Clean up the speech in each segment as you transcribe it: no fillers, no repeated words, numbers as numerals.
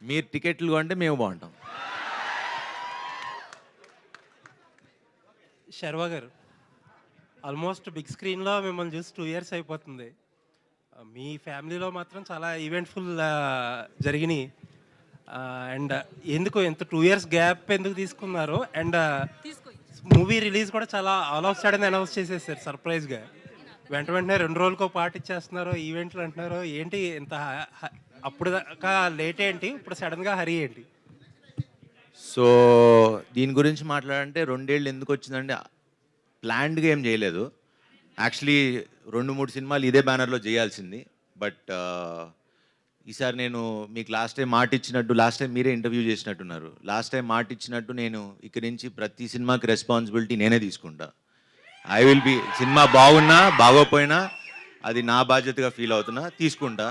మీరు టికెట్లు కొంటే మేము బాగుంటాం. శర్వా గారు, ఆల్మోస్ట్ బిగ్ స్క్రీన్లో మిమ్మల్ని చూసి 2 years అయిపోతుంది. మీ ఫ్యామిలీలో మాత్రం చాలా ఈవెంట్ఫుల్ జరిగినాయి. అండ్ ఎందుకు ఎంత 2 years గ్యాప్ ఎందుకు తీసుకున్నారు? అండ్ మూవీ రిలీజ్ కూడా చాలా ఆల్ ఆఫ్ సడన్ అనౌన్స్ చేసేసారు సర్ప్రైజ్గా. వెంటనే 2 రోజులకో పాట ఇచ్చేస్తున్నారు, ఈవెంట్లు అంటున్నారు. ఏంటి ఇంత అప్పుడు దాకా లేట్ ఏంటి, ఇప్పుడు సడన్గా హరి ఏంటి? సో దీని గురించి మాట్లాడంటే 2 ఏళ్ళు ఎందుకు వచ్చిందంటే ప్లాన్డ్గా ఏం చేయలేదు. యాక్చువల్లీ 2-3 సినిమాలు ఇదే బ్యానర్లో చేయాల్సింది. బట్ ఈసారి నేను మీకు లాస్ట్ టైం మాట ఇచ్చినట్టు, లాస్ట్ టైం మీరే ఇంటర్వ్యూ చేసినట్టున్నారు, లాస్ట్ టైం మాట ఇచ్చినట్టు నేను ఇక్కడి నుంచి ప్రతి సినిమాకి రెస్పాన్సిబిలిటీ నేనే తీసుకుంటా. ఐ విల్ బి, సినిమా బాగున్నా బాగోపోయినా అది నా బాధ్యతగా ఫీల్ అవుతున్నా, తీసుకుంటా.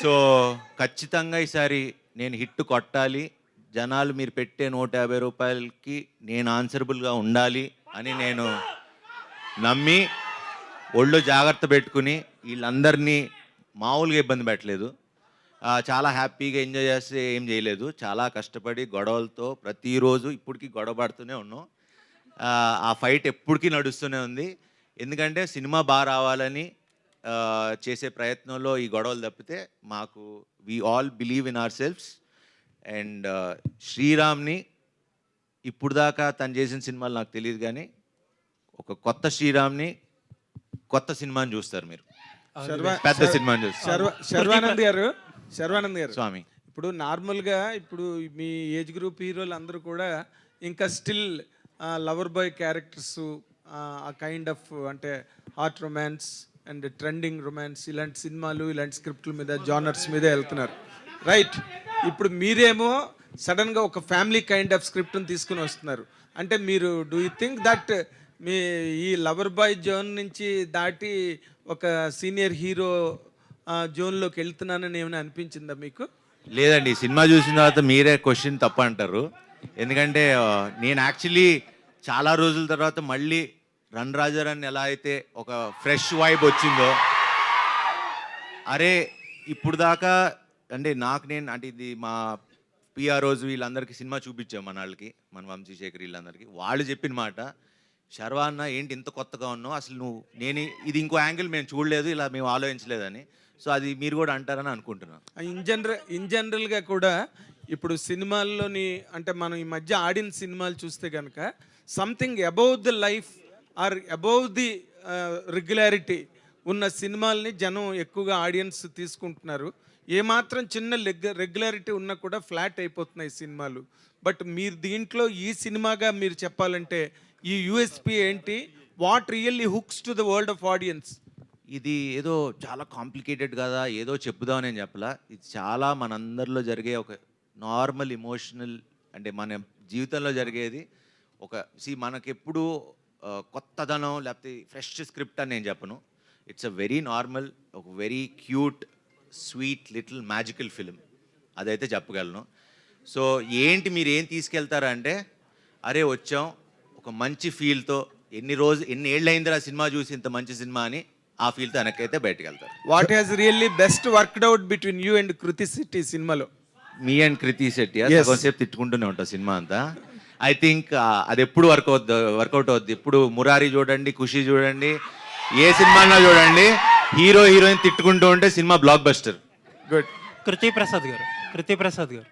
సో ఖచ్చితంగా ఈసారి నేను హిట్ కొట్టాలి, జనాలు మీరు పెట్టే 150 రూపాయలకి నేను ఆన్సరబుల్గా ఉండాలి అని నేను నమ్మి ఒళ్ళు జాగ్రత్త పెట్టుకుని వీళ్ళందరినీ మామూలుగా ఇబ్బంది పెట్టలేదు. చాలా హ్యాపీగా ఎంజాయ్ చేస్తే ఏం చేయలేదు. చాలా కష్టపడి గొడవలతో ప్రతిరోజు ఇప్పటికీ గొడవ పడుతూనే ఉన్నాం. ఆ ఫైట్ ఎప్పటికీ నడుస్తూనే ఉంది. ఎందుకంటే సినిమా బాగా రావాలని చేసే ప్రయత్నంలో ఈ గొడవలు తప్పితే మాకు we all believe in our selfs. And శ్రీరామ్ని ఇప్పుడు దాకా తను చేసిన సినిమాలు నాకు తెలియదు, కానీ ఒక కొత్త శ్రీరామ్ని, కొత్త సినిమాని చూస్తారు మీరు, పెద్ద సినిమాని చూస్తారు. శర్వానంద్ గారు స్వామి, ఇప్పుడు నార్మల్గా ఇప్పుడు మీ ఏజ్ గ్రూప్ హీరోలు అందరూ కూడా ఇంకా స్టిల్ లవర్ బాయ్ క్యారెక్టర్స్, ఆ కైండ్ ఆఫ్ అంటే heart romance and trending romance ఇలాంటి సినిమాలు, ఇలాంటి స్క్రిప్ట్ల మీద, జానర్స్ మీద వెళ్తున్నారు, రైట్? ఇప్పుడు మీరేమో సడన్గా ఒక ఫ్యామిలీ కైండ్ ఆఫ్ స్క్రిప్ట్ని తీసుకుని వస్తున్నారు. అంటే మీరు డూ యూ థింక్ దట్ మీ ఈ లవర్ బాయ్ జోన్ నుంచి దాటి ఒక సీనియర్ హీరో జోన్లోకి వెళ్తున్నానని ఏమైనా అనిపించిందా మీకు? లేదండి, సినిమా చూసిన తర్వాత మీరే క్వశ్చన్ తప్ప అంటారు. ఎందుకంటే నేను యాక్చువల్లీ చాలా రోజుల తర్వాత మళ్ళీ రన్ రాజారాన్ని ఎలా అయితే ఒక ఫ్రెష్ వైబ్ వచ్చిందో, అరే ఇప్పుడు దాకా అంటే నేను అంటే ఇది మా పిఆర్ఓస్ వీళ్ళందరికీ సినిమా చూపించాం, మన వాళ్ళకి, మన వంశీశేఖర్ వీళ్ళందరికీ. వాళ్ళు చెప్పిన మాట, శర్వా అన్న ఏంటి ఇంత కొత్తగా ఉన్నావు, అసలు నేను ఇది ఇంకో యాంగిల్ మేము చూడలేదు, ఇలా మేము ఆలోచించలేదని. సో అది మీరు కూడా అంటారని అనుకుంటున్నాను. ఇన్ జనరల్గా కూడా ఇప్పుడు సినిమాల్లోని అంటే మనం ఈ మధ్య ఆడిన సినిమాలు చూస్తే కనుక something above the life or above the regularity ఉన్న సినిమాల్ని జనం ఎక్కువగా ఆడియన్స్ తీసుకుంటున్నారు. ఏమాత్రం చిన్న రెగ్యులారిటీ ఉన్నా కూడా ఫ్లాట్ అయిపోతున్నాయి సినిమాలు. బట్ మీరు దీంట్లో ఈ సినిమాగా మీరు చెప్పాలంటే ఈ యూఎస్పీ ఏంటి? What really hooks to the world of audience? ఇది ఏదో చాలా కాంప్లికేటెడ్ కదా, ఏదో చెప్పుదామని నేను చెప్పలా. ఇది చాలా మనందరిలో జరిగే ఒక నార్మల్ ఎమోషనల్, అంటే మన జీవితంలో జరిగేది. మనకెప్పుడు కొత్తదనం లేకపోతే ఫ్రెష్ స్క్రిప్ట్ అని నేను చెప్పను. ఇట్స్ అ వెరీ నార్మల్, ఒక very cute, sweet little magical film, అదైతే చెప్పగలను. సో ఏంటి మీరు ఏం తీసుకెళ్తారా అంటే, అరే వచ్చాం ఒక మంచి ఫీల్తో, ఎన్ని ఏళ్ళైందిరా సినిమా చూసి ఇంత మంచి సినిమా అని ఆ ఫీల్తో వెనకైతే బయటకు వెళ్తారు. What has really best worked out between you and Krithi Shetty సినిమాలో? మీ అండ్ కృతి శెట్టి కొంతసేపు తిట్టుకుంటూనే ఉంటాం సినిమా అంతా. ఐ థింక్ అది ఎప్పుడు వర్కౌట్ అవుద్ది. ఇప్పుడు మురారి చూడండి, ఖుషి చూడండి, ఏ సినిమాలో చూడండి, హీరో హీరోయిన్ తిట్టుకుంటూ ఉంటే సినిమా బ్లాక్ బస్టర్. గుడ్. కృతి ప్రసాద్ గారు